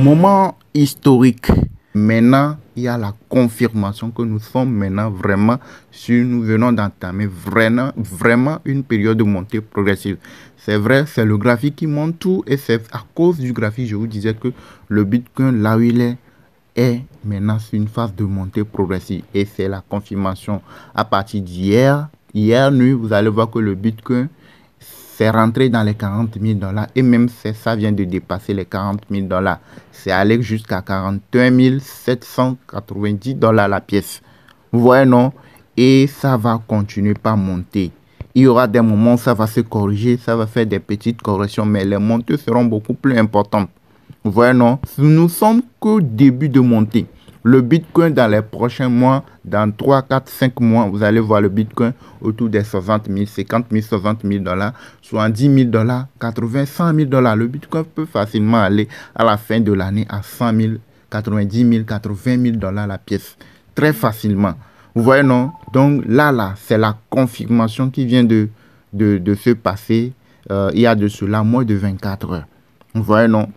Moment historique. Maintenant, il y a la confirmation que nous sommes maintenant vraiment sur, nous venons d'entamer vraiment une période de montée progressive. C'est vrai, c'est le graphique qui montre tout et c'est à cause du graphique, je vous disais que le Bitcoin, là où il est maintenant sur une phase de montée progressive et c'est la confirmation à partir d'hier. Hier nuit, vous allez voir que le Bitcoin c'est rentré dans les 40 000 $ et même ça vient de dépasser les 40 000 $. C'est allé jusqu'à 41 790 $ la pièce. Vous voyez, non? Et ça va continuer par monter. Il y aura des moments où ça va se corriger, ça va faire des petites corrections, mais les montées seront beaucoup plus importantes. Vous voyez, non? Nous sommes qu'au début de montée. Le Bitcoin dans les prochains mois, dans 3, 4, 5 mois, vous allez voir le Bitcoin autour des 60 000, 50 000, 60 000 $, 70 000 $, 80, 100 000 $. Le Bitcoin peut facilement aller à la fin de l'année à 100 000, 90 000, 80 000 $ la pièce. Très facilement. Vous voyez, non? Donc là, c'est la confirmation qui vient de se passer il y a de cela moins de 24 heures. Vous voyez, non?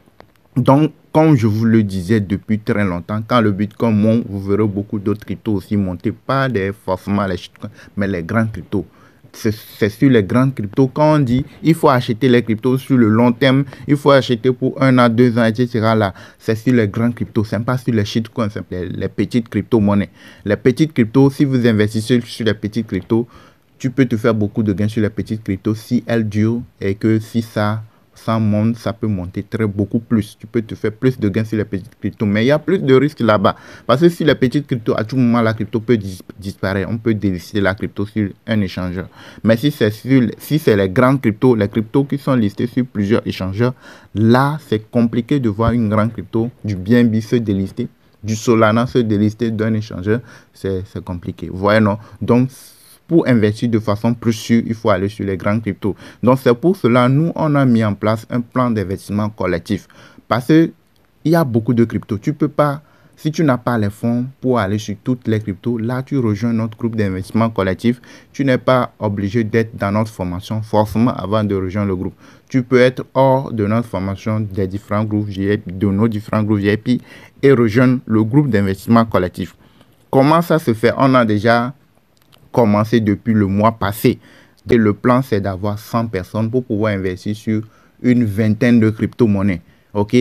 Donc, comme je vous le disais depuis très longtemps, quand le Bitcoin monte, vous verrez beaucoup d'autres cryptos aussi monter, pas forcément les shitcoins, mais les grands cryptos. C'est sur les grands cryptos, quand on dit il faut acheter les cryptos sur le long terme, il faut acheter pour 1 an, 2 ans, etc. Là, c'est sur les grands cryptos, c'est pas sur les shitcoins, c'est les petites crypto-monnaies. Les petites cryptos, si vous investissez sur les petites cryptos, tu peux te faire beaucoup de gains sur les petites cryptos si elles durent et que si ça monte, ça peut monter beaucoup plus. Tu peux te faire plus de gains sur les petites cryptos, mais il y a plus de risques là-bas. Parce que si les petites cryptos, à tout moment, la crypto peut disparaître. On peut délister la crypto sur un échangeur. Mais si c'est les grandes cryptos, les cryptos qui sont listées sur plusieurs échangeurs, là, c'est compliqué de voir une grande crypto, du BNB se délister, du Solana se délister d'un échangeur. C'est compliqué. Vous voyez, non? Donc, pour investir de façon plus sûre, il faut aller sur les grands cryptos. Donc, c'est pour cela, nous, on a mis en place un plan d'investissement collectif. Parce qu'il y a beaucoup de cryptos. Tu peux pas, si tu n'as pas les fonds pour aller sur toutes les cryptos, là, tu rejoins notre groupe d'investissement collectif. Tu n'es pas obligé d'être dans notre formation forcément avant de rejoindre le groupe. Tu peux être hors de notre formation des différents groupes VIP, de nos différents groupes VIP et rejoindre le groupe d'investissement collectif. Comment ça se fait? On a déjà commencé depuis le mois passé. Et le plan, c'est d'avoir 100 personnes pour pouvoir investir sur une vingtaine de crypto-monnaies. OK?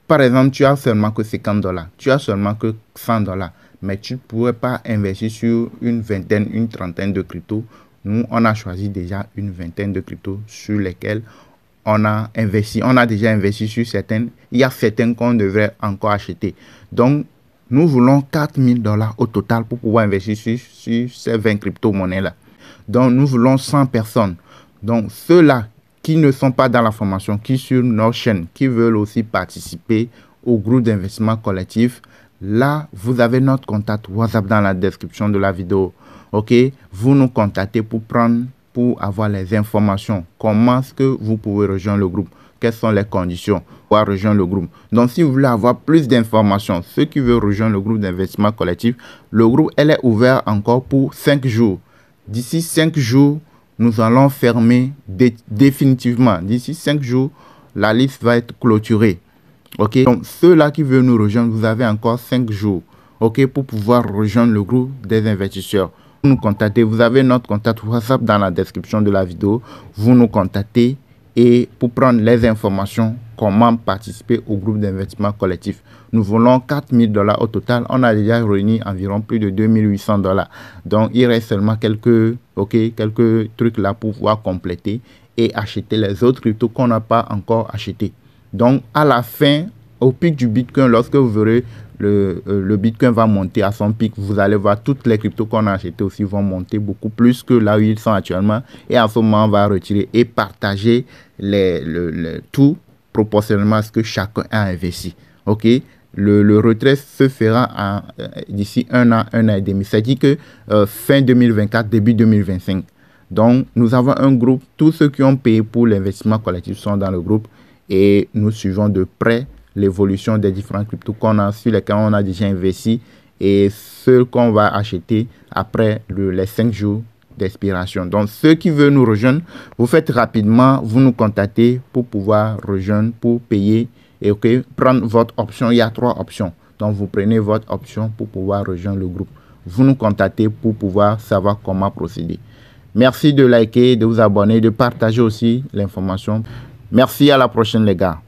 Par exemple, tu as seulement que 50 $. Tu as seulement que 100 $. Mais tu ne pourrais pas investir sur une vingtaine, une trentaine de cryptos. Nous, on a choisi déjà une vingtaine de cryptos sur lesquelles on a investi. On a déjà investi sur certaines. Il y a certaines qu'on devrait encore acheter. Donc, nous voulons 4 000 $ au total pour pouvoir investir sur ces 20 crypto-monnaies-là. Donc, nous voulons 100 personnes. Donc, ceux-là qui ne sont pas dans la formation, qui sur nos chaînes, qui veulent aussi participer au groupe d'investissement collectif, là, vous avez notre contact WhatsApp dans la description de la vidéo. OK? Vous nous contactez pour avoir les informations. Comment est-ce que vous pouvez rejoindre le groupe? Quelles sont les conditions pour rejoindre le groupe? Donc, si vous voulez avoir plus d'informations, ceux qui veulent rejoindre le groupe d'investissement collectif, le groupe, elle est ouvert encore pour 5 jours. D'ici 5 jours, nous allons fermer définitivement. D'ici 5 jours, la liste va être clôturée. OK? Donc, ceux-là qui veulent nous rejoindre, vous avez encore 5 jours. OK? Pour pouvoir rejoindre le groupe des investisseurs. Vous nous contactez. Vous avez notre contact WhatsApp dans la description de la vidéo. Vous nous contactez. Et pour prendre les informations, comment participer au groupe d'investissement collectif. Nous voulons 4 000 $ au total. On a déjà réuni environ plus de 2 800 $. Donc, il reste seulement quelques trucs là pour pouvoir compléter et acheter les autres cryptos qu'on n'a pas encore achetés. Donc, à la fin, au pic du Bitcoin, lorsque vous verrez le Bitcoin va monter à son pic, vous allez voir toutes les cryptos qu'on a achetées aussi vont monter beaucoup plus que là où ils sont actuellement. Et en ce moment, on va retirer et partager tout proportionnellement à ce que chacun a investi. OK? Le retrait se fera d'ici 1 an, 1 an et demi. C'est-à-dire que fin 2024, début 2025. Donc, nous avons un groupe. Tous ceux qui ont payé pour l'investissement collectif sont dans le groupe et nous suivons de près l'évolution des différents cryptos qu'on a sur lesquels on a déjà investi et ceux qu'on va acheter après les 5 jours d'expiration. Donc, ceux qui veulent nous rejoindre, vous faites rapidement, vous nous contactez pour pouvoir rejoindre, pour payer et que prendre votre option. Il y a 3 options. Donc, vous prenez votre option pour pouvoir rejoindre le groupe. Vous nous contactez pour pouvoir savoir comment procéder. Merci de liker, de vous abonner, de partager aussi l'information. Merci, à la prochaine les gars.